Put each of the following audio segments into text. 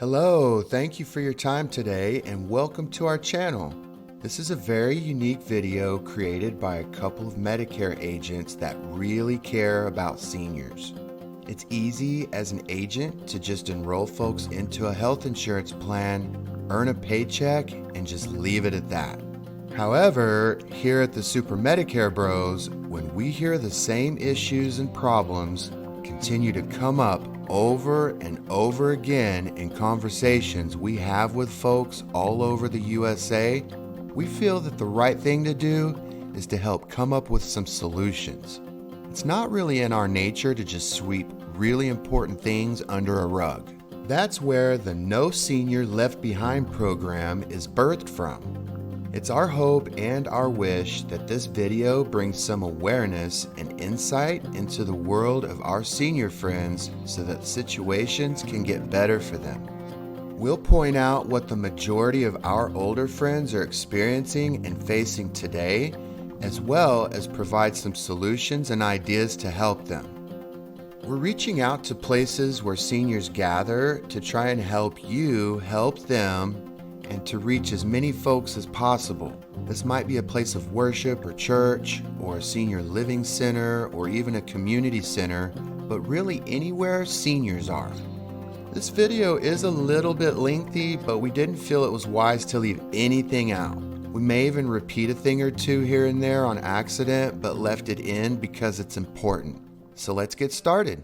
Hello, thank you for your time today and welcome to our channel. This is a very unique video created by a couple of Medicare agents that really care about seniors. It's easy as an agent to just enroll folks into a health insurance plan, earn a paycheck, and just leave it at that. However, here at the Super Medicare Bros, when we hear the same issues and problems continue to come up over and over again in conversations we have with folks all over the USA, we feel that the right thing to do is to help come up with some solutions. It's not really in our nature to just sweep really important things under a rug. That's where the No Senior Left Behind program is birthed from. It's our hope and our wish that this video brings some awareness and insight into the world of our senior friends so that situations can get better for them. We'll point out what the majority of our older friends are experiencing and facing today, as well as provide some solutions and ideas to help them. We're reaching out to places where seniors gather to try and help you help them and to reach as many folks as possible. This might be a place of worship or church or a senior living center or even a community center, but really anywhere seniors are. This video is a little bit lengthy, but we didn't feel it was wise to leave anything out. We may even repeat a thing or two here and there on accident, but left it in because it's important. So let's get started.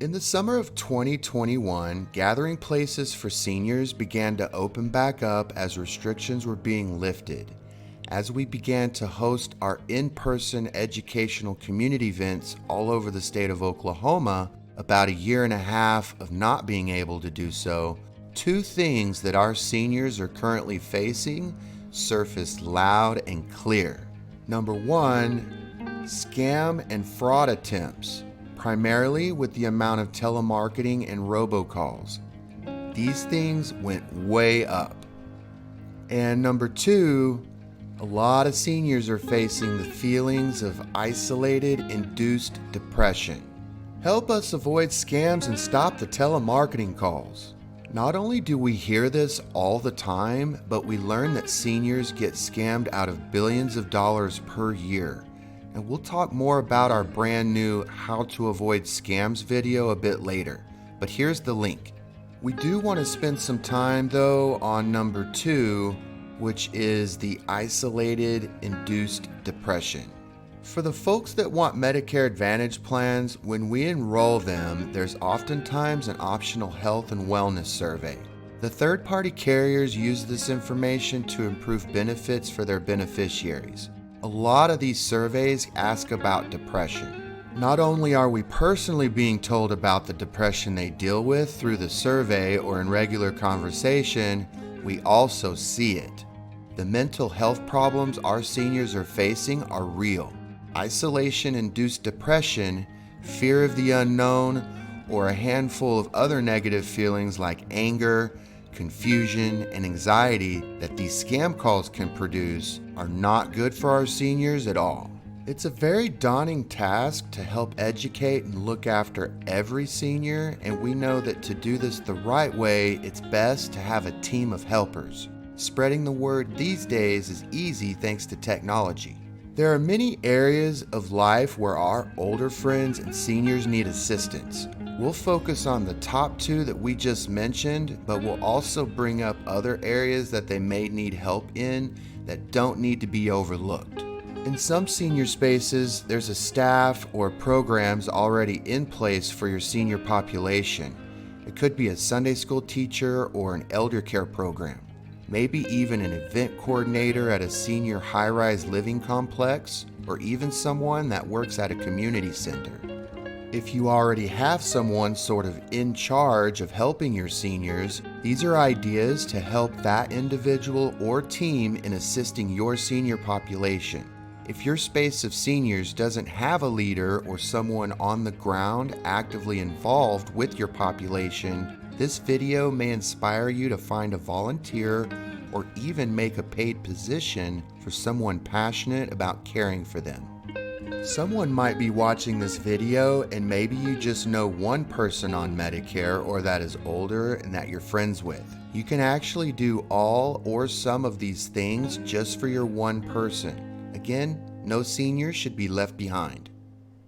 In the summer of 2021, gathering places for seniors began to open back up as restrictions were being lifted. As we began to host our in-person educational community events all over the state of Oklahoma, about a year and a half of not being able to do so, two things that our seniors are currently facing surfaced loud and clear. Number one, scam and fraud attempts, primarily with the amount of telemarketing and robocalls. These things went way up. And number two, a lot of seniors are facing the feelings of isolated induced depression. Help us avoid scams and stop the telemarketing calls. Not only do we hear this all the time, but we learn that seniors get scammed out of billions of dollars per year. And we'll talk more about our brand new How to Avoid Scams video a bit later, but here's the link. We do want to spend some time though on number two, which is the Isolated Induced Depression. For the folks that want Medicare Advantage plans, when we enroll them, there's oftentimes an optional health and wellness survey. The third-party carriers use this information to improve benefits for their beneficiaries. A lot of these surveys ask about depression. Not only are we personally being told about the depression they deal with through the survey or in regular conversation, we also see it. The mental health problems our seniors are facing are real. Isolation-induced depression, fear of the unknown, or a handful of other negative feelings like anger, confusion, and anxiety that these scam calls can produce are not good for our seniors at all. It's a very daunting task to help educate and look after every senior, and we know that to do this the right way, it's best to have a team of helpers. Spreading the word these days is easy thanks to technology. There are many areas of life where our older friends and seniors need assistance. We'll focus on the top two that we just mentioned, but we'll also bring up other areas that they may need help in that don't need to be overlooked. In some senior spaces, there's a staff or programs already in place for your senior population. It could be a Sunday school teacher or an elder care program, maybe even an event coordinator at a senior high-rise living complex, or even someone that works at a community center. If you already have someone sort of in charge of helping your seniors, these are ideas to help that individual or team in assisting your senior population. If your space of seniors doesn't have a leader or someone on the ground actively involved with your population, this video may inspire you to find a volunteer or even make a paid position for someone passionate about caring for them. Someone might be watching this video and maybe you just know one person on Medicare or that is older and that you're friends with. You can actually do all or some of these things just for your one person. Again, no senior should be left behind.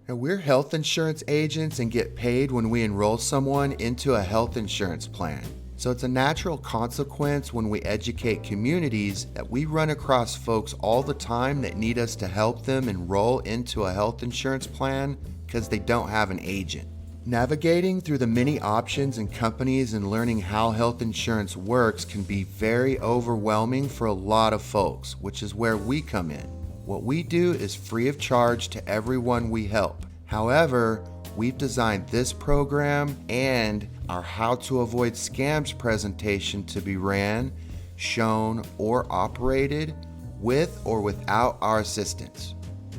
Now, we're health insurance agents and get paid when we enroll someone into a health insurance plan. So it's a natural consequence when we educate communities that we run across folks all the time that need us to help them enroll into a health insurance plan because they don't have an agent. Navigating through the many options and companies and learning how health insurance works can be very overwhelming for a lot of folks, which is where we come in. What we do is free of charge to everyone we help. However, we've designed this program and our How to Avoid Scams presentation to be ran, shown, or operated with or without our assistance.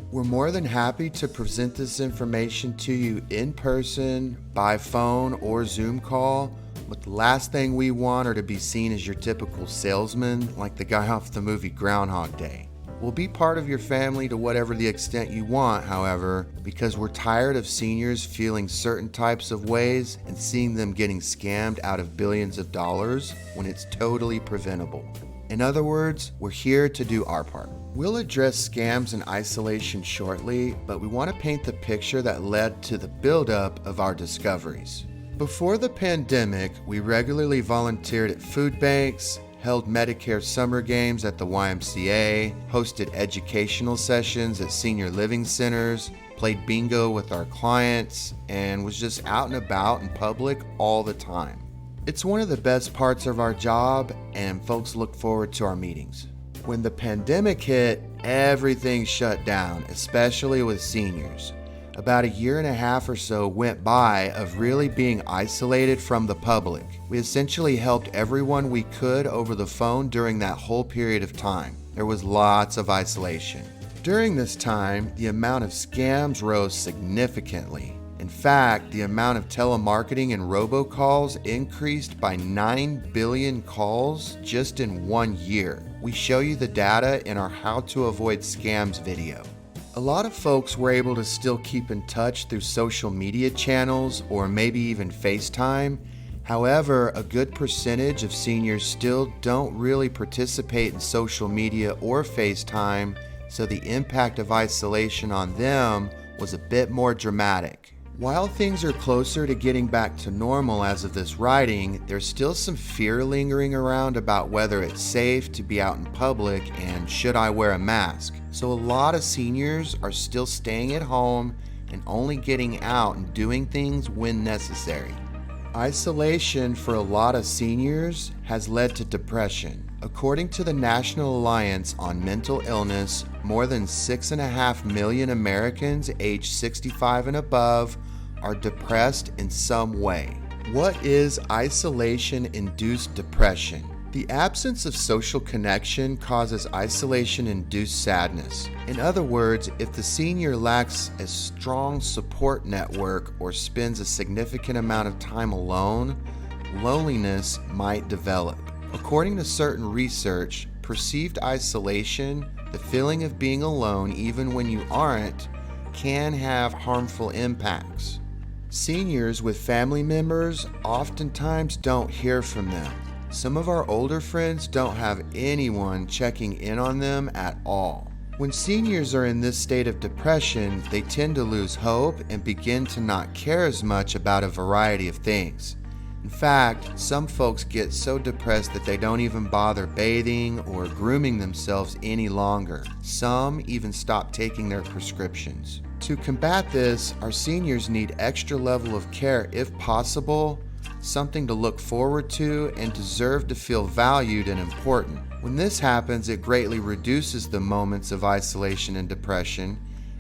We're more than happy to present this information to you in person, by phone, or Zoom call, but the last thing we want are to be seen as your typical salesman like the guy off the movie Groundhog Day. We'll be part of your family to whatever the extent you want, however, because we're tired of seniors feeling certain types of ways and seeing them getting scammed out of billions of dollars when it's totally preventable. In other words, we're here to do our part. We'll address scams and isolation shortly, but we want to paint the picture that led to the buildup of our discoveries. Before the pandemic, we regularly volunteered at food banks, held Medicare summer games at the YMCA, hosted educational sessions at senior living centers, played bingo with our clients, and was just out and about in public all the time. It's one of the best parts of our job, and folks look forward to our meetings. When the pandemic hit, everything shut down, especially with seniors. About a year and a half or so went by of really being isolated from the public. We essentially helped everyone we could over the phone during that whole period of time. There was lots of isolation. During this time, the amount of scams rose significantly. In fact, the amount of telemarketing and robocalls increased by 9 billion calls just in 1 year. We show you the data in our How to Avoid Scams video. A lot of folks were able to still keep in touch through social media channels or maybe even FaceTime. However, a good percentage of seniors still don't really participate in social media or FaceTime, so the impact of isolation on them was a bit more dramatic. While things are closer to getting back to normal as of this writing, there's still some fear lingering around about whether it's safe to be out in public and should I wear a mask. So a lot of seniors are still staying at home and only getting out and doing things when necessary. Isolation for a lot of seniors has led to depression. According to the National Alliance on Mental Illness, more than 6.5 million Americans aged 65 and above are depressed in some way. What is isolation-induced depression? The absence of social connection causes isolation-induced sadness. In other words, if the senior lacks a strong support network or spends a significant amount of time alone, loneliness might develop. According to certain research, perceived isolation, the feeling of being alone even when you aren't, can have harmful impacts. Seniors with family members oftentimes don't hear from them. Some of our older friends don't have anyone checking in on them at all. When seniors are in this state of depression, they tend to lose hope and begin to not care as much about a variety of things. In fact, some folks get so depressed that they don't even bother bathing or grooming themselves any longer. Some even stop taking their prescriptions. To combat this, our seniors need extra level of care if possible, something to look forward to, and deserve to feel valued and important. When this happens, it greatly reduces the moments of isolation and depression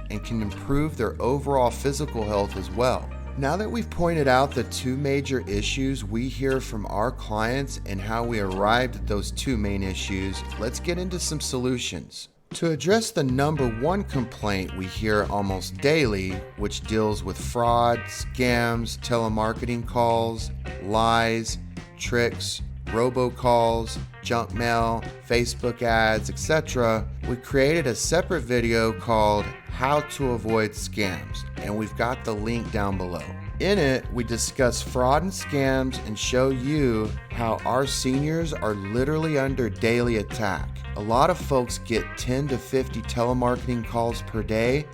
and can improve their overall physical health as well. Now that we've pointed out the two major issues we hear from our clients and how we arrived at those two main issues, let's get into some solutions. To address the number one complaint we hear almost daily, which deals with fraud, scams, telemarketing calls, lies, tricks, robocalls, junk mail, Facebook ads, etc., we created a separate video called How to Avoid Scams, and we've got the link down below. In it, we discuss fraud and scams and show you how our seniors are literally under daily attack. A lot of folks get 10 to 50 telemarketing calls per day,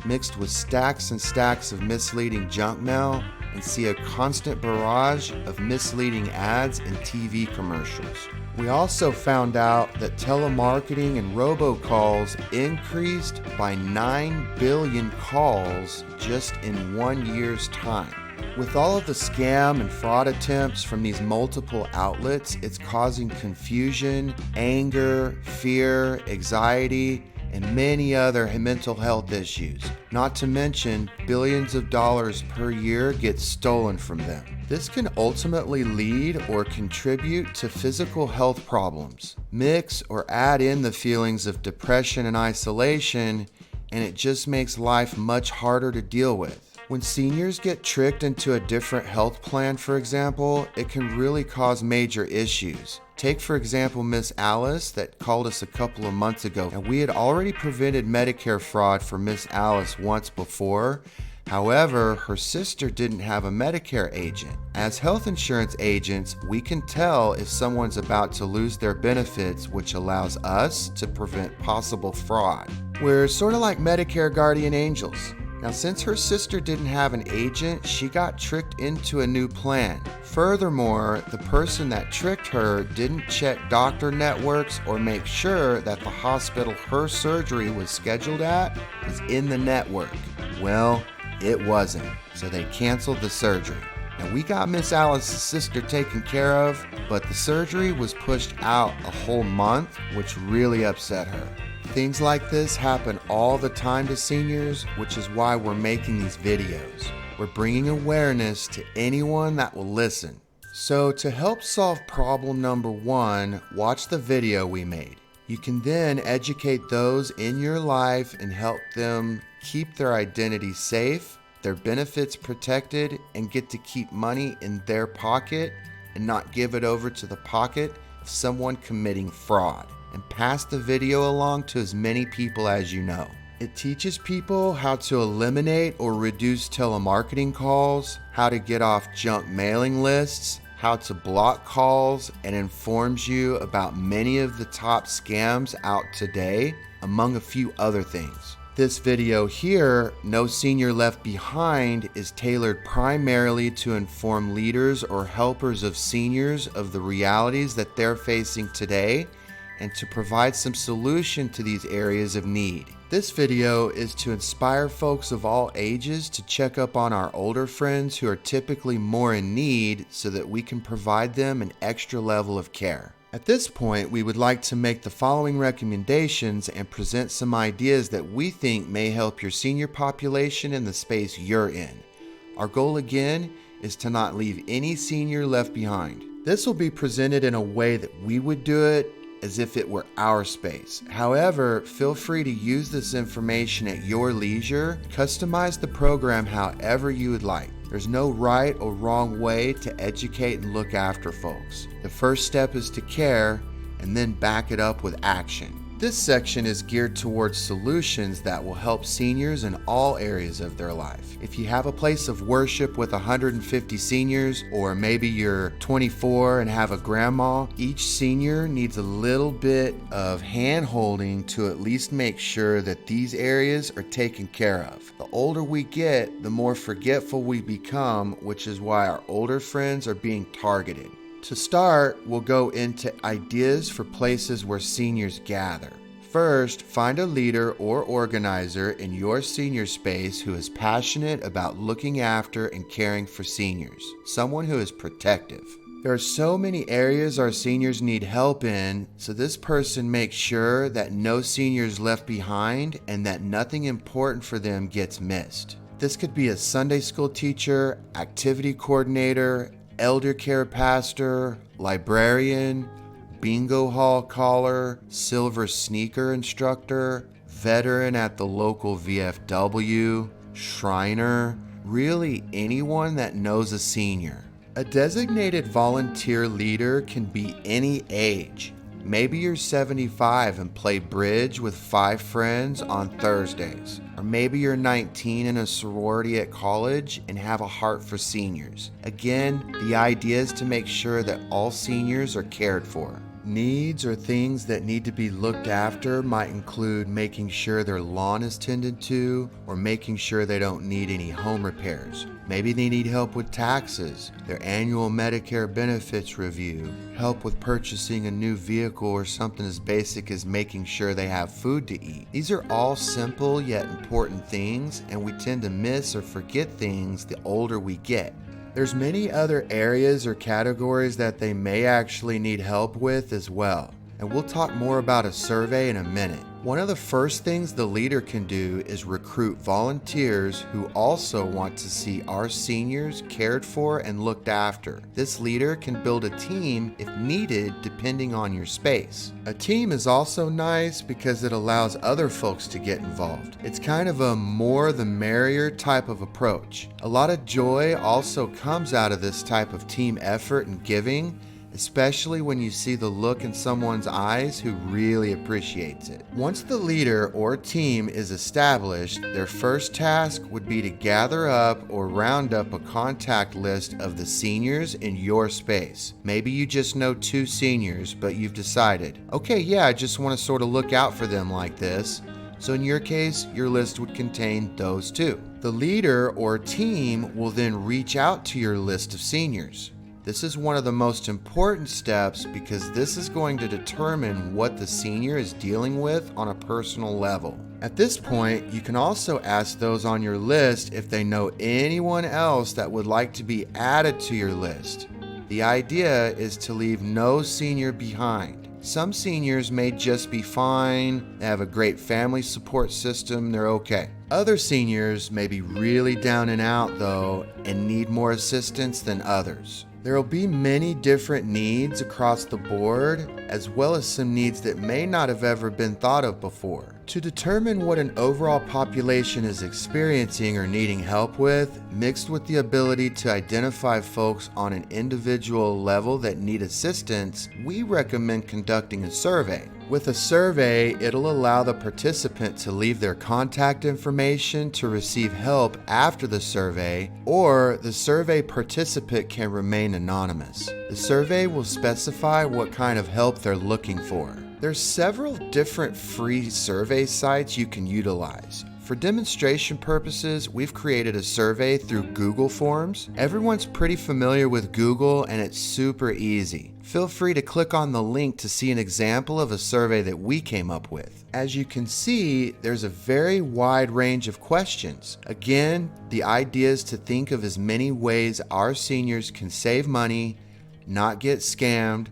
mixed with stacks and stacks of misleading junk mail, and see a constant barrage of misleading ads and TV commercials. We also found out that telemarketing and robocalls increased by 9 billion calls just in 1 year's time. With all of the scam and fraud attempts from these multiple outlets, it's causing confusion, anger, fear, anxiety, and many other mental health issues. Not to mention, billions of dollars per year get stolen from them. This can ultimately lead or contribute to physical health problems. Mix or add in the feelings of depression and isolation, and it just makes life much harder to deal with. When seniors get tricked into a different health plan, for example, it can really cause major issues. Take, for example, Miss Alice that called us a couple of months ago, and we had already prevented Medicare fraud for Miss Alice once before. However, her sister didn't have a Medicare agent. As health insurance agents, we can tell if someone's about to lose their benefits, which allows us to prevent possible fraud. We're sort of like Medicare guardian angels. Now, since her sister didn't have an agent, she got tricked into a new plan. Furthermore, the person that tricked her didn't check doctor networks or make sure that the hospital her surgery was scheduled at was in the network. Well, it wasn't, so they canceled the surgery. Now, we got Miss Alice's sister taken care of, but the surgery was pushed out a whole month, which really upset her. Things like this happen all the time to seniors, which is why we're making these videos. We're bringing awareness to anyone that will listen. So to help solve problem number 1, watch the video we made. You can then educate those in your life and help them keep their identity safe, their benefits protected, and get to keep money in their pocket and not give it over to the pocket of someone committing fraud. And pass the video along to as many people as you know. It teaches people how to eliminate or reduce telemarketing calls, how to get off junk mailing lists, how to block calls, and informs you about many of the top scams out today, among a few other things. This video here, No Senior Left Behind, is tailored primarily to inform leaders or helpers of seniors of the realities that they're facing today and to provide some solution to these areas of need. This video is to inspire folks of all ages to check up on our older friends who are typically more in need so that we can provide them an extra level of care. At this point, we would like to make the following recommendations and present some ideas that we think may help your senior population in the space you're in. Our goal again is to not leave any senior left behind. This will be presented in a way that we would do it, as if it were our space. However, feel free to use this information at your leisure. Customize the program however you would like. There's no right or wrong way to educate and look after folks. The first step is to care, and then back it up with action. This section is geared towards solutions that will help seniors in all areas of their life. If you have a place of worship with 150 seniors, or maybe you're 24 and have a grandma, each senior needs a little bit of hand-holding to at least make sure that these areas are taken care of. The older we get, the more forgetful we become, which is why our older friends are being targeted. To start, we'll go into ideas for places where seniors gather. First, find a leader or organizer in your senior space who is passionate about looking after and caring for seniors, someone who is protective. There are so many areas our seniors need help in, so this person makes sure that no seniors left behind and that nothing important for them gets missed. This could be a Sunday school teacher, activity coordinator, elder care pastor, librarian, bingo hall caller, silver sneaker instructor, veteran at the local VFW, Shriner, really anyone that knows a senior. A designated volunteer leader can be any age. Maybe you're 75 and play bridge with 5 friends on Thursdays. Or maybe you're 19 in a sorority at college and have a heart for seniors. Again, the idea is to make sure that all seniors are cared for. Needs or things that need to be looked after might include making sure their lawn is tended to, or making sure they don't need any home repairs. Maybe they need help with taxes, their annual Medicare benefits review, help with purchasing a new vehicle, or something as basic as making sure they have food to eat. These are all simple yet important things, and we tend to miss or forget things the older we get. There's many other areas or categories that they may actually need help with as well, and we'll talk more about a survey in a minute. One of the first things the leader can do is recruit volunteers who also want to see our seniors cared for and looked after. This leader can build a team if needed, depending on your space. A team is also nice because it allows other folks to get involved. It's kind of a more the merrier type of approach. A lot of joy also comes out of this type of team effort and giving, especially when you see the look in someone's eyes who really appreciates it. Once the leader or team is established, their first task would be to gather up or round up a contact list of the seniors in your space. Maybe you just know 2 seniors, but you've decided, okay, yeah, I just want to sort of look out for them like this. So in your case, your list would contain those 2. The leader or team will then reach out to your list of seniors. This is one of the most important steps because this is going to determine what the senior is dealing with on a personal level. At this point, you can also ask those on your list if they know anyone else that would like to be added to your list. The idea is to leave no senior behind. Some seniors may just be fine, they have a great family support system, they're okay. Other seniors may be really down and out though and need more assistance than others. There will be many different needs across the board, as well as some needs that may not have ever been thought of before. To determine what an overall population is experiencing or needing help with, mixed with the ability to identify folks on an individual level that need assistance, we recommend conducting a survey. With a survey, it'll allow the participant to leave their contact information to receive help after the survey, or the survey participant can remain anonymous. The survey will specify what kind of help they're looking for. There's several different free survey sites you can utilize. For demonstration purposes, we've created a survey through Google Forms. Everyone's pretty familiar with Google and it's super easy. Feel free to click on the link to see an example of a survey that we came up with. As you can see, there's a very wide range of questions. Again, the idea is to think of as many ways our seniors can save money, not get scammed,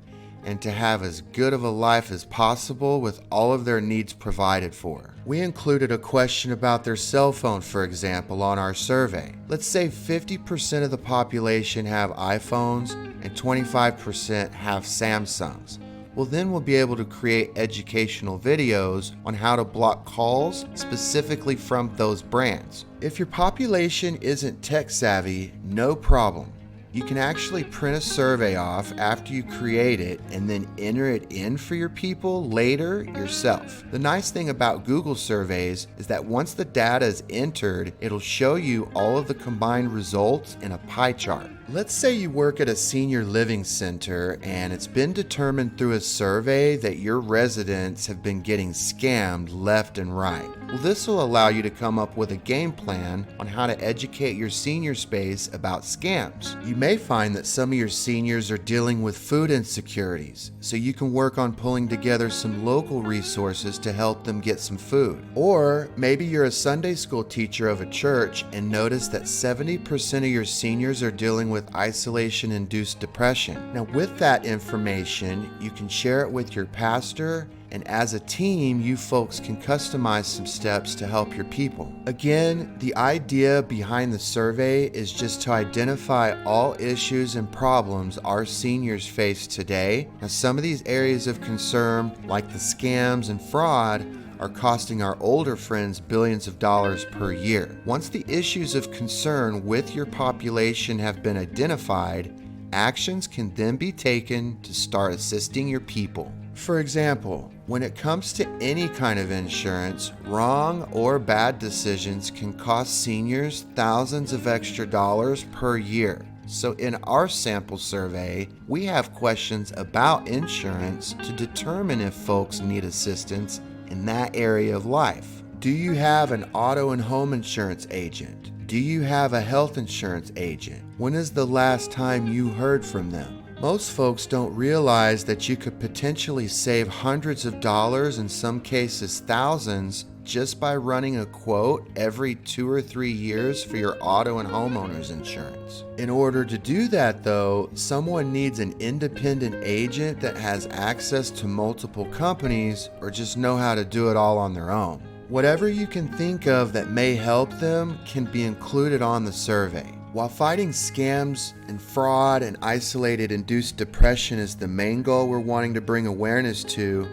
and to have as good of a life as possible with all of their needs provided for. We included a question about their cell phone, for example, on our survey. Let's say 50% of the population have iPhones and 25% have Samsungs. Well, then we'll be able to create educational videos on how to block calls specifically from those brands. If your population isn't tech savvy, no problem. You can actually print a survey off after you create it and then enter it in for your people later yourself. The nice thing about Google surveys is that once the data is entered, it'll show you all of the combined results in a pie chart. Let's say you work at a senior living center and it's been determined through a survey that your residents have been getting scammed left and right. Well, this will allow you to come up with a game plan on how to educate your senior space about scams. You may find that some of your seniors are dealing with food insecurities, so you can work on pulling together some local resources to help them get some food. Or maybe you're a Sunday school teacher of a church and notice that 70% of your seniors are dealing with Isolation Induced Depression. Now, with that information, you can share it with your pastor, and as a team, you folks can customize some steps to help your people. Again, the idea behind the survey is just to identify all issues and problems our seniors face today. Now, some of these areas of concern, like the scams and fraud, are costing our older friends billions of dollars per year. Once the issues of concern with your population have been identified, actions can then be taken to start assisting your people. For example, when it comes to any kind of insurance, wrong or bad decisions can cost seniors thousands of extra dollars per year. So in our sample survey, we have questions about insurance to determine if folks need assistance in that area of life. Do you have an auto and home insurance agent? Do you have a health insurance agent? When is the last time you heard from them? Most folks don't realize that you could potentially save hundreds of dollars, in some cases thousands, just by running a quote every 2 or 3 years for your auto and homeowners insurance. In order to do that though, someone needs an independent agent that has access to multiple companies or just know how to do it all on their own. Whatever you can think of that may help them can be included on the survey. While fighting scams and fraud and isolated induced depression is the main goal we're wanting to bring awareness to,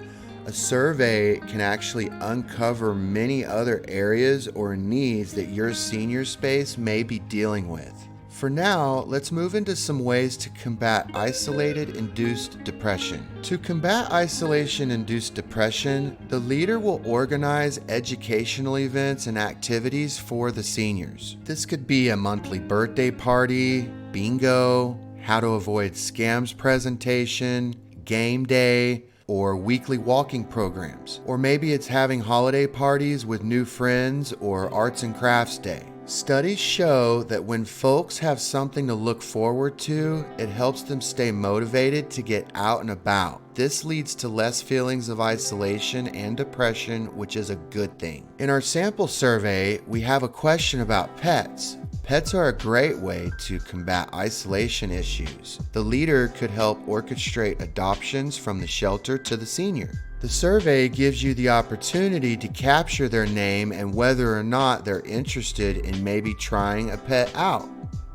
a survey can actually uncover many other areas or needs that your senior space may be dealing with. For now, let's move into some ways to combat isolated induced depression. To combat isolation-induced depression, the leader will organize educational events and activities for the seniors. This could be a monthly birthday party, bingo, how to avoid scams presentation, game day, or weekly walking programs. Or maybe it's having holiday parties with new friends or arts and crafts day. Studies show that when folks have something to look forward to, it helps them stay motivated to get out and about. This leads to less feelings of isolation and depression, which is a good thing. In our sample survey, we have a question about pets. Pets are a great way to combat isolation issues. The leader could help orchestrate adoptions from the shelter to the senior. The survey gives you the opportunity to capture their name and whether or not they're interested in maybe trying a pet out.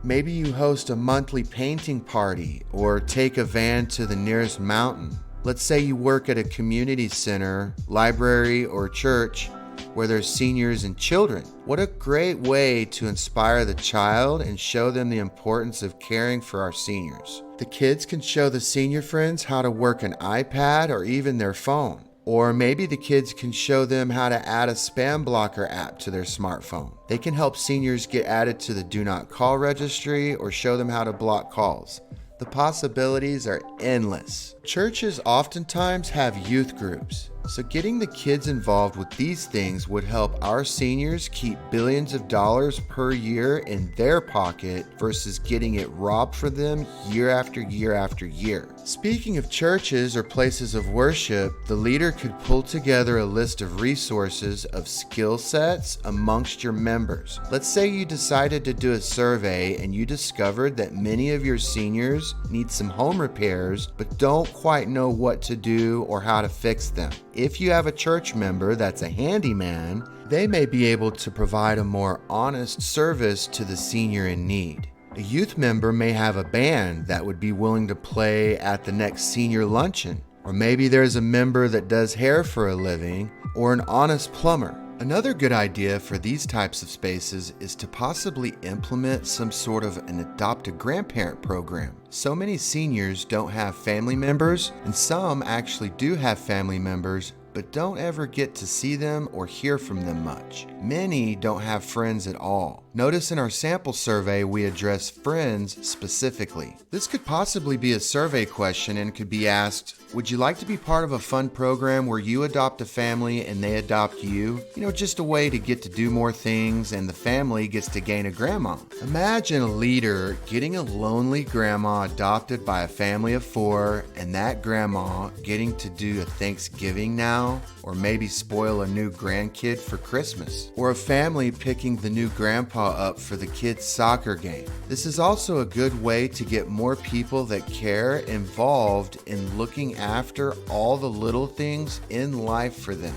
Maybe you host a monthly painting party or take a van to the nearest mountain. Let's say you work at a community center, library, or church where there's seniors and children. What a great way to inspire the child and show them the importance of caring for our seniors. The kids can show the senior friends how to work an iPad or even their phone. Or maybe the kids can show them how to add a spam blocker app to their smartphone. They can help seniors get added to the Do Not Call registry or show them how to block calls. The possibilities are endless. Churches oftentimes have youth groups, so getting the kids involved with these things would help our seniors keep billions of dollars per year in their pocket versus getting it robbed from them year after year after year. Speaking of churches or places of worship, the leader could pull together a list of resources of skill sets amongst your members. Let's say you decided to do a survey and you discovered that many of your seniors need some home repairs but don't quite know what to do or how to fix them. If you have a church member that's a handyman, they may be able to provide a more honest service to the senior in need. A youth member may have a band that would be willing to play at the next senior luncheon. Or maybe there's a member that does hair for a living, or an honest plumber. Another good idea for these types of spaces is to possibly implement some sort of an adopt-a-grandparent program. So many seniors don't have family members, and some actually do have family members, but don't ever get to see them or hear from them much. Many don't have friends at all. Notice in our sample survey we address friends specifically. This could possibly be a survey question and could be asked, would you like to be part of a fun program where you adopt a family and they adopt you? Just a way to get to do more things and the family gets to gain a grandma. Imagine a leader getting a lonely grandma adopted by a family of 4 and that grandma getting to do a Thanksgiving now, or maybe spoil a new grandkid for Christmas, or a family picking the new grandpa up for the kids' soccer game. This is also a good way to get more people that care involved in looking after all the little things in life for them.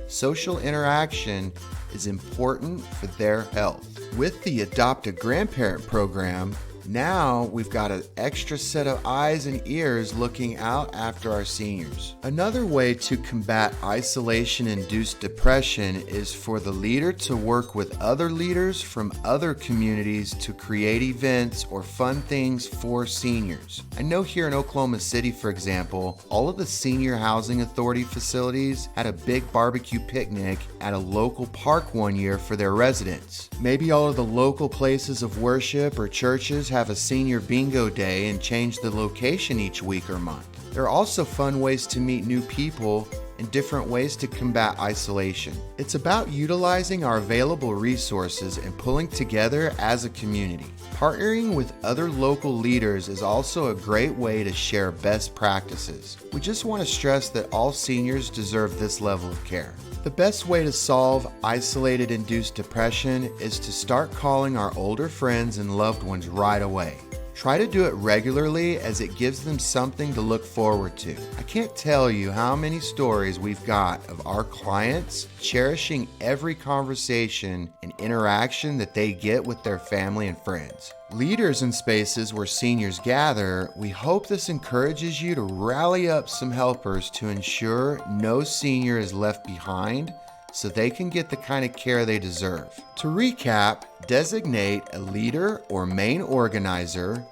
Social interaction is important for their health. With the Adopt a Grandparent program, Now we've got an extra set of eyes and ears looking out after our seniors. Another way to combat isolation-induced depression is for the leader to work with other leaders from other communities to create events or fun things for seniors. I know here in Oklahoma City, for example, all of the Senior Housing Authority facilities had a big barbecue picnic at a local park one year for their residents. Maybe all of the local places of worship or churches have a senior bingo day and change the location each week or month. There are also fun ways to meet new people and different ways to combat isolation. It's about utilizing our available resources and pulling together as a community. Partnering with other local leaders is also a great way to share best practices. We just want to stress that all seniors deserve this level of care. The best way to solve isolated induced depression is to start calling our older friends and loved ones right away. Try to do it regularly as it gives them something to look forward to. I can't tell you how many stories we've got of our clients cherishing every conversation and interaction that they get with their family and friends. Leaders in spaces where seniors gather, we hope this encourages you to rally up some helpers to ensure no senior is left behind so they can get the kind of care they deserve. To recap, designate a leader or main organizer,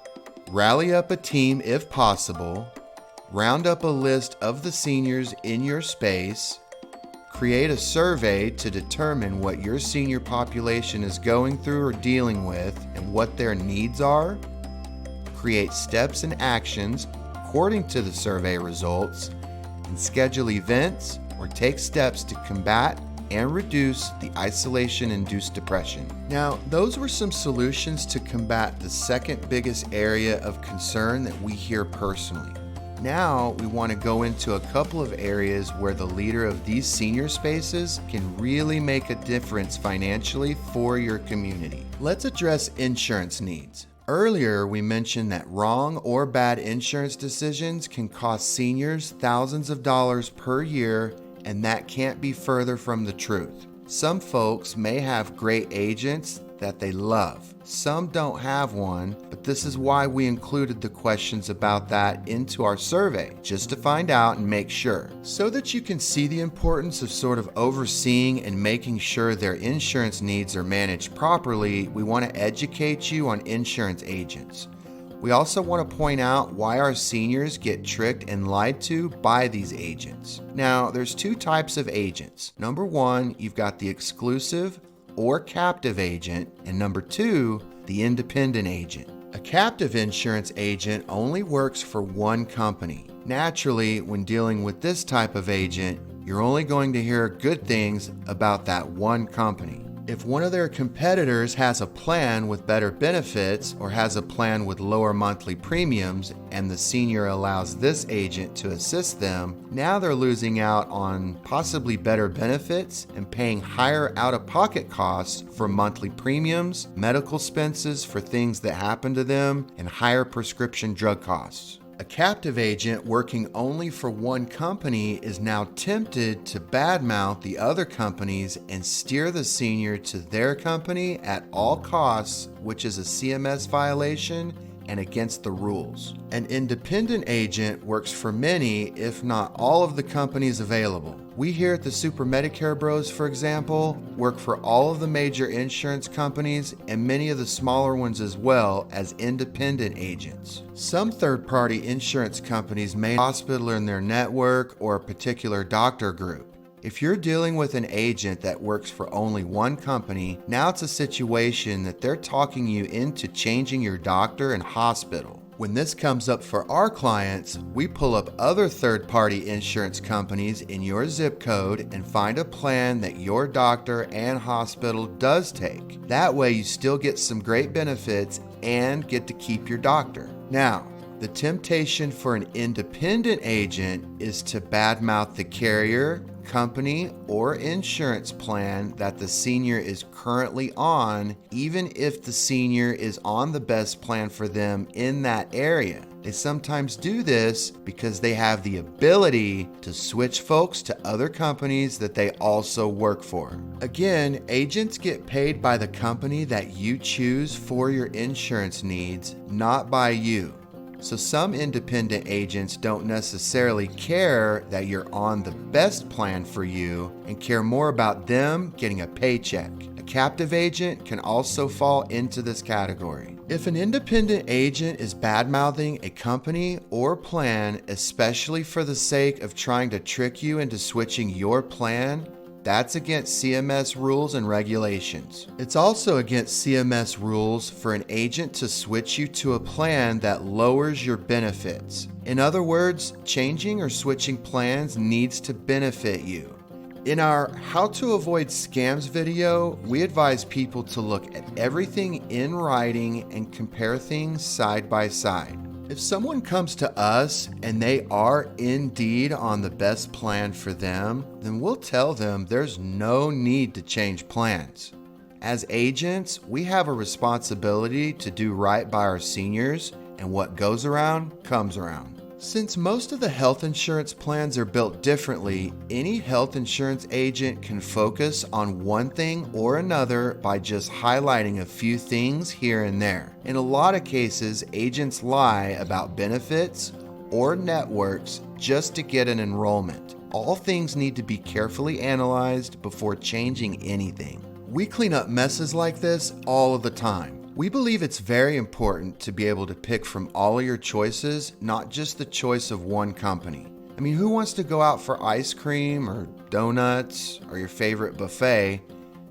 rally up a team if possible, round up a list of the seniors in your space, create a survey to determine what your senior population is going through or dealing with and what their needs are, create steps and actions according to the survey results, and schedule events or take steps to combat and reduce the isolation-induced depression. Now, those were some solutions to combat the second biggest area of concern that we hear personally. Now, we want to go into a couple of areas where the leader of these senior spaces can really make a difference financially for your community. Let's address insurance needs. Earlier, we mentioned that wrong or bad insurance decisions can cost seniors thousands of dollars per year, and that can't be further from the truth. Some folks may have great agents that they love. Some don't have one, but this is why we included the questions about that into our survey, just to find out and make sure. So that you can see the importance of sort of overseeing and making sure their insurance needs are managed properly, we want to educate you on insurance agents. We also want to point out why our seniors get tricked and lied to by these agents. Now, there's two types of agents. Number one, you've got the exclusive or captive agent, and number two, the independent agent. A captive insurance agent only works for one company. Naturally, when dealing with this type of agent, you're only going to hear good things about that one company. If one of their competitors has a plan with better benefits or has a plan with lower monthly premiums and the senior allows this agent to assist them, now they're losing out on possibly better benefits and paying higher out-of-pocket costs for monthly premiums, medical expenses for things that happen to them, and higher prescription drug costs. A captive agent working only for one company is now tempted to badmouth the other companies and steer the senior to their company at all costs, which is a CMS violation and against the rules. An independent agent works for many, if not all of the companies available. We here at the Super Medicare Bros, for example, work for all of the major insurance companies and many of the smaller ones as well as independent agents. Some third-party insurance companies may have a hospital in their network or a particular doctor group. If you're dealing with an agent that works for only one company, now it's a situation that they're talking you into changing your doctor and hospital. When this comes up for our clients, we pull up other third-party insurance companies in your zip code and find a plan that your doctor and hospital does take. That way you still get some great benefits and get to keep your doctor. Now, the temptation for an independent agent is to badmouth the carrier, company or insurance plan that the senior is currently on, even if the senior is on the best plan for them in that area. They sometimes do this because they have the ability to switch folks to other companies that they also work for. Again, agents get paid by the company that you choose for your insurance needs, not by you. So some independent agents don't necessarily care that you're on the best plan for you and care more about them getting a paycheck. A captive agent can also fall into this category. If an independent agent is bad-mouthing a company or plan, especially for the sake of trying to trick you into switching your plan, that's against CMS rules and regulations. It's also against CMS rules for an agent to switch you to a plan that lowers your benefits. In other words, changing or switching plans needs to benefit you. In our How to Avoid Scams video, we advise people to look at everything in writing and compare things side by side. If someone comes to us and they are indeed on the best plan for them, then we'll tell them there's no need to change plans. As agents, we have a responsibility to do right by our seniors, and what goes around comes around. Since most of the health insurance plans are built differently, any health insurance agent can focus on one thing or another by just highlighting a few things here and there. In a lot of cases, agents lie about benefits or networks just to get an enrollment. All things need to be carefully analyzed before changing anything. We clean up messes like this all of the time. We believe it's very important to be able to pick from all of your choices, not just the choice of one company. I mean, who wants to go out for ice cream or donuts or your favorite buffet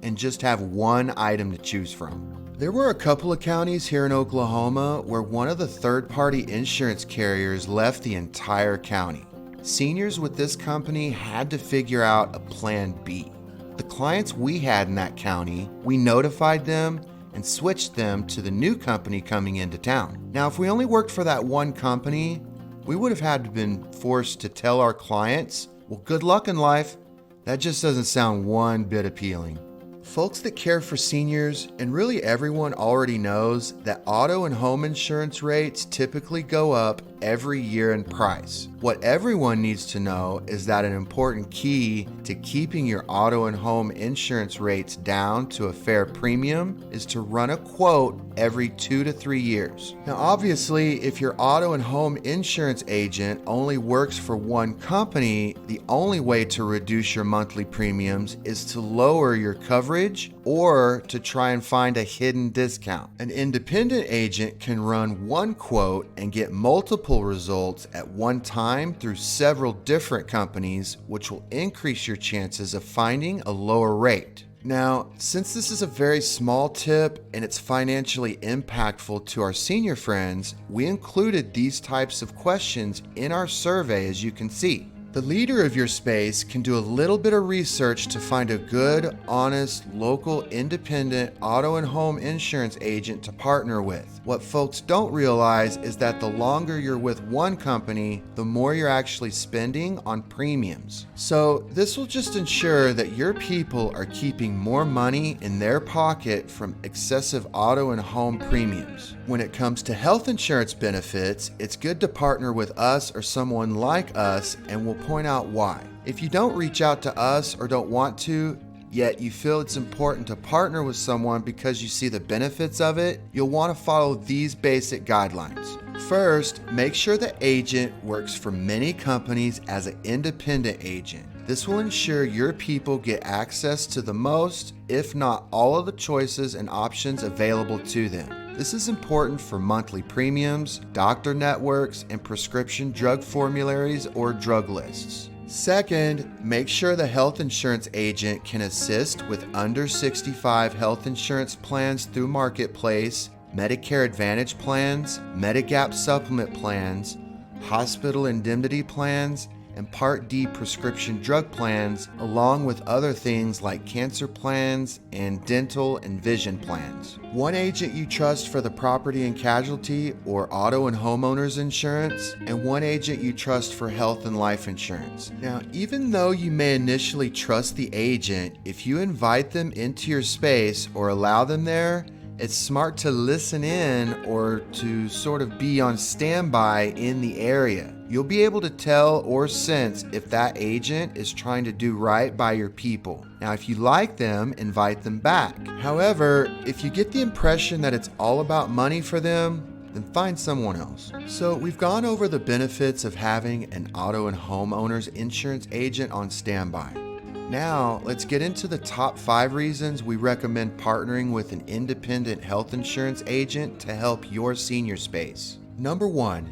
and just have one item to choose from? There were a couple of counties here in Oklahoma where one of the third-party insurance carriers left the entire county. Seniors with this company had to figure out a plan B. The clients we had in that county, we notified them and switched them to the new company coming into town. Now, if we only worked for that one company, we would have had to been forced to tell our clients, well, good luck in life. That just doesn't sound one bit appealing. Folks that care for seniors, and really everyone already knows that auto and home insurance rates typically go up every year in price. What everyone needs to know is that an important key to keeping your auto and home insurance rates down to a fair premium is to run a quote every 2 to 3 years. Now, obviously, if your auto and home insurance agent only works for one company, the only way to reduce your monthly premiums is to lower your coverage or to try and find a hidden discount. An independent agent can run one quote and get multiple results at one time through several different companies, which will increase your chances of finding a lower rate. Now, since this is a very small tip and it's financially impactful to our senior friends, we included these types of questions in our survey, as you can see. The leader of your space can do a little bit of research to find a good, honest, local, independent auto and home insurance agent to partner with. What folks don't realize is that the longer you're with one company, the more you're actually spending on premiums. So this will just ensure that your people are keeping more money in their pocket from excessive auto and home premiums. When it comes to health insurance benefits, it's good to partner with us or someone like us, and we'll point out why. If you don't reach out to us or don't want to, yet you feel it's important to partner with someone because you see the benefits of it, you'll want to follow these basic guidelines. First, make sure the agent works for many companies as an independent agent. This will ensure your people get access to the most, if not all of the choices and options available to them. This is important for monthly premiums, doctor networks, and prescription drug formularies or drug lists. Second, make sure the health insurance agent can assist with under 65 health insurance plans through Marketplace, Medicare Advantage plans, Medigap supplement plans, hospital indemnity plans, and Part D prescription drug plans, along with other things like cancer plans and dental and vision plans. One agent you trust for the property and casualty or auto and homeowners insurance, and one agent you trust for health and life insurance. Now, even though you may initially trust the agent, if you invite them into your space or allow them there, it's smart to listen in or to sort of be on standby in the area. You'll be able to tell or sense if that agent is trying to do right by your people. Now, if you like them, invite them back. However, if you get the impression that it's all about money for them, then find someone else. So we've gone over the benefits of having an auto and homeowners insurance agent on standby. Now, let's get into the top 5 reasons we recommend partnering with an independent health insurance agent to help your senior space. Number 1,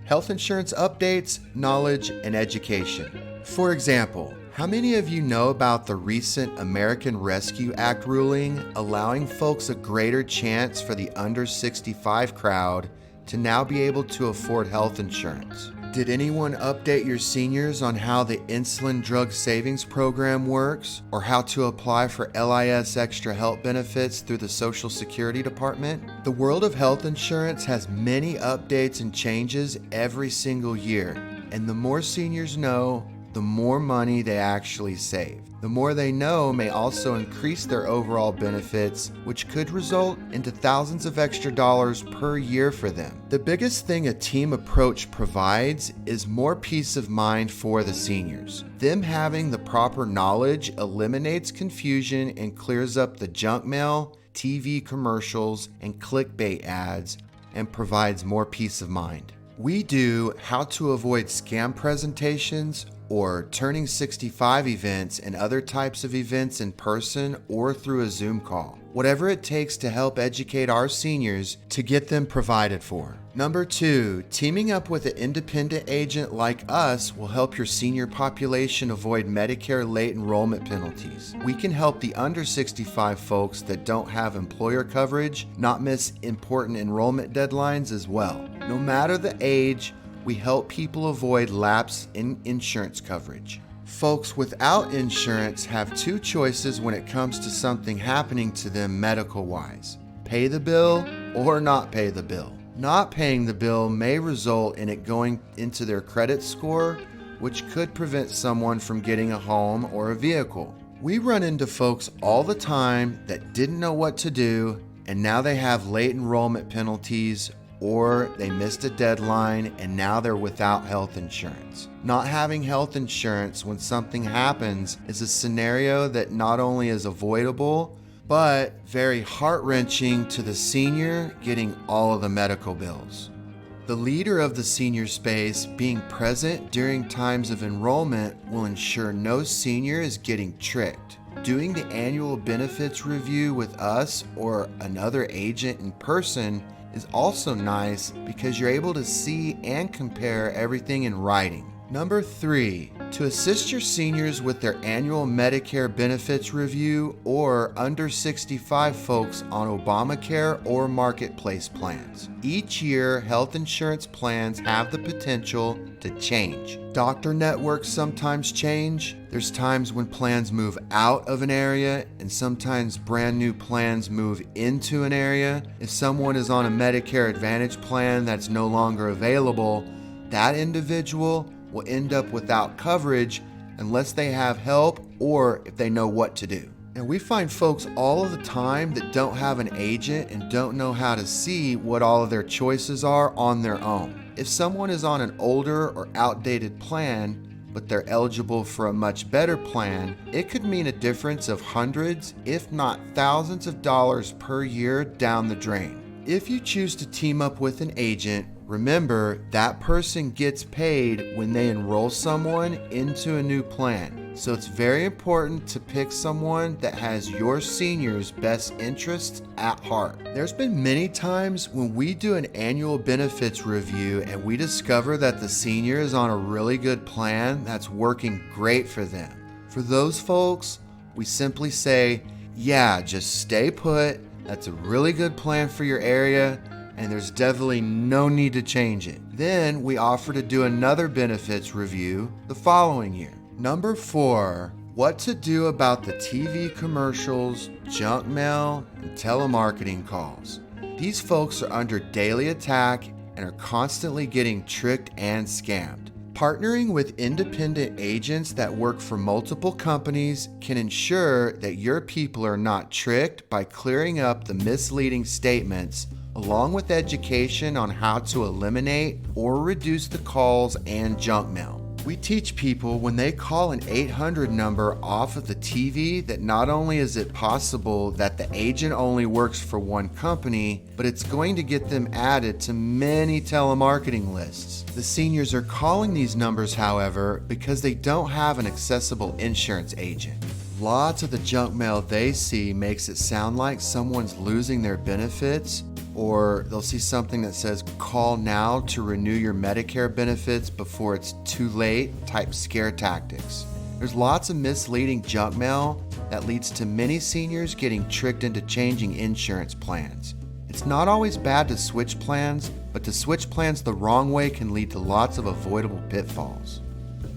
health insurance updates, knowledge, and education. For example, how many of you know about the recent American Rescue Act ruling allowing folks a greater chance for the under 65 crowd to now be able to afford health insurance? Did anyone update your seniors on how the Insulin Drug Savings Program works, or how to apply for LIS Extra Help benefits through the Social Security Department? The world of health insurance has many updates and changes every single year, and the more seniors know, the more money they actually save. The more they know may also increase their overall benefits, which could result into thousands of extra dollars per year for them. The biggest thing a team approach provides is more peace of mind for the seniors. Them having the proper knowledge eliminates confusion and clears up the junk mail, TV commercials, and clickbait ads, and provides more peace of mind. We do how to avoid scam presentations or turning 65 events and other types of events in person or through a Zoom call. Whatever it takes to help educate our seniors to get them provided for. Number 2, teaming up with an independent agent like us will help your senior population avoid Medicare late enrollment penalties. We can help the under 65 folks that don't have employer coverage not miss important enrollment deadlines as well. No matter the age, we help people avoid lapse in insurance coverage. Folks without insurance have 2 choices when it comes to something happening to them medical-wise: pay the bill or not pay the bill. Not paying the bill may result in it going into their credit score, which could prevent someone from getting a home or a vehicle. We run into folks all the time that didn't know what to do, and now they have late enrollment penalties, or they missed a deadline and now they're without health insurance. Not having health insurance when something happens is a scenario that not only is avoidable, but very heart-wrenching to the senior getting all of the medical bills. The leader of the senior space being present during times of enrollment will ensure no senior is getting tricked. Doing the annual benefits review with us or another agent in person is also nice because you're able to see and compare everything in writing. Number 3, to assist your seniors with their annual Medicare benefits review or under 65 folks on Obamacare or Marketplace plans. Each year, health insurance plans have the potential to change. Doctor networks sometimes change. There's times when plans move out of an area, and sometimes brand new plans move into an area. If someone is on a Medicare Advantage plan that's no longer available, that individual will end up without coverage unless they have help or if they know what to do. And we find folks all of the time that don't have an agent and don't know how to see what all of their choices are on their own. If someone is on an older or outdated plan, but they're eligible for a much better plan, it could mean a difference of hundreds, if not thousands of dollars per year down the drain. If you choose to team up with an agent, remember that person gets paid when they enroll someone into a new plan. So it's very important to pick someone that has your senior's best interests at heart. There's been many times when we do an annual benefits review and we discover that the senior is on a really good plan that's working great for them. For those folks, we simply say, yeah, just stay put. That's a really good plan for your area. and there's definitely no need to change it. Then we offer to do another benefits review the following year. Number 4, what to do about the TV commercials, junk mail, and telemarketing calls. These folks are under daily attack and are constantly getting tricked and scammed. Partnering with independent agents that work for multiple companies can ensure that your people are not tricked by clearing up the misleading statements, along with education on how to eliminate or reduce the calls and junk mail. We teach people when they call an 800 number off of the TV that not only is it possible that the agent only works for one company, but it's going to get them added to many telemarketing lists. The seniors are calling these numbers, however, because they don't have an accessible insurance agent. Lots of the junk mail they see makes it sound like someone's losing their benefits, or they'll see something that says call now to renew your Medicare benefits before it's too late type scare tactics. There's lots of misleading junk mail that leads to many seniors getting tricked into changing insurance plans. It's not always bad to switch plans, but to switch plans the wrong way can lead to lots of avoidable pitfalls.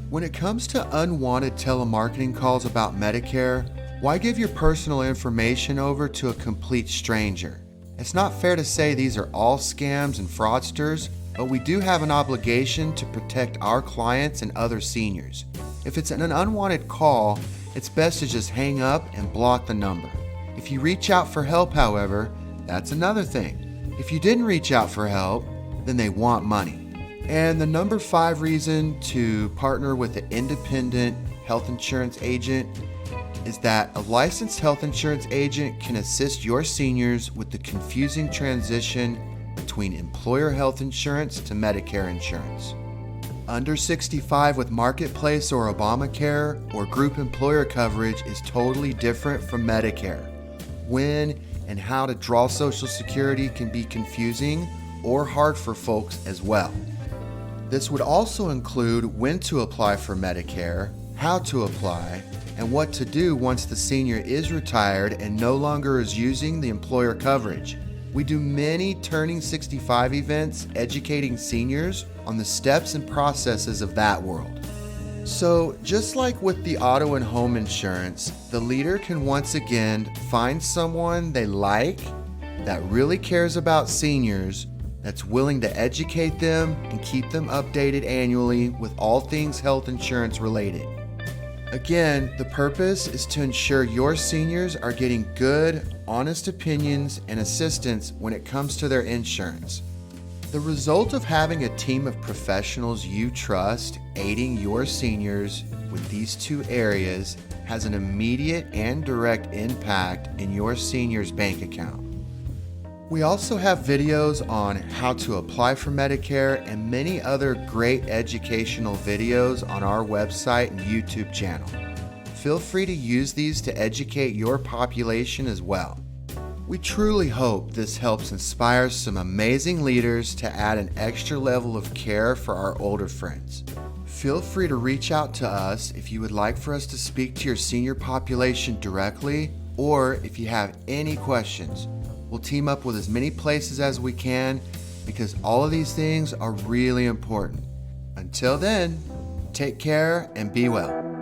When it comes to unwanted telemarketing calls about Medicare, why give your personal information over to a complete stranger? It's not fair to say these are all scams and fraudsters, but we do have an obligation to protect our clients and other seniors. If it's an unwanted call, it's best to just hang up and block the number. If you reach out for help, however, that's another thing. If you didn't reach out for help, then they want money. And the number 5 reason to partner with an independent health insurance agent is that a licensed health insurance agent can assist your seniors with the confusing transition between employer health insurance to Medicare insurance. Under 65 with Marketplace or Obamacare or group employer coverage is totally different from Medicare. When and how to draw Social Security can be confusing or hard for folks as well. This would also include when to apply for Medicare, how to apply, and what to do once the senior is retired and no longer is using the employer coverage. We do many Turning 65 events educating seniors on the steps and processes of that world. So, just like with the auto and home insurance, the leader can once again find someone they like that really cares about seniors, that's willing to educate them and keep them updated annually with all things health insurance related. Again, the purpose is to ensure your seniors are getting good, honest opinions and assistance when it comes to their insurance. The result of having a team of professionals you trust aiding your seniors with these 2 areas has an immediate and direct impact in your senior's bank account. We also have videos on how to apply for Medicare and many other great educational videos on our website and YouTube channel. Feel free to use these to educate your population as well. We truly hope this helps inspire some amazing leaders to add an extra level of care for our older friends. Feel free to reach out to us if you would like for us to speak to your senior population directly, or if you have any questions. We'll team up with as many places as we can because all of these things are really important. Until then, take care and be well.